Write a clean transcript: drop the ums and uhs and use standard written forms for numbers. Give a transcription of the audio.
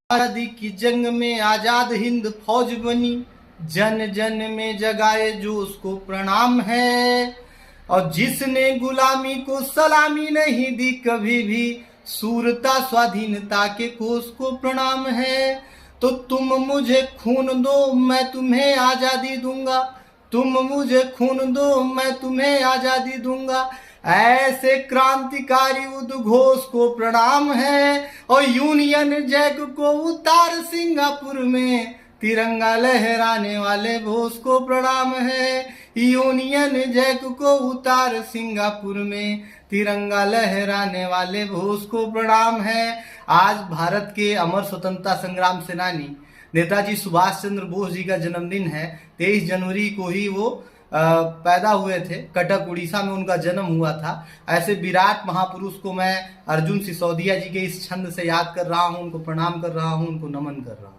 आजादी की जंग में आजाद हिंद फौज बनी, जन जन में जगाए जो उसको प्रणाम है। और जिसने गुलामी को सलामी नहीं दी कभी भी, सूरता स्वाधीनता के कोष को प्रणाम है। तो तुम मुझे खून दो मैं तुम्हें आजादी दूंगा, तुम मुझे खून दो मैं तुम्हें आजादी दूंगा। ऐसे क्रांतिकारी उद्घोष को प्रणाम है। और यूनियन जैक को उतार सिंगापुर में, तिरंगा लहराने वाले बोस को प्रणाम है। यूनियन जैक को उतार सिंगापुर में, तिरंगा लहराने वाले बोस को प्रणाम है। आज भारत के अमर स्वतंत्रता संग्राम सेनानी नेताजी सुभाष चंद्र बोस जी का जन्मदिन है। 23 जनवरी को ही वो पैदा हुए थे। कटक उड़ीसा में उनका जन्म हुआ था। ऐसे विराट महापुरुष को मैं अर्जुन सिसोदिया जी के इस छंद से याद कर रहा हूँ, उनको प्रणाम कर रहा हूँ, उनको नमन कर रहा हूँ।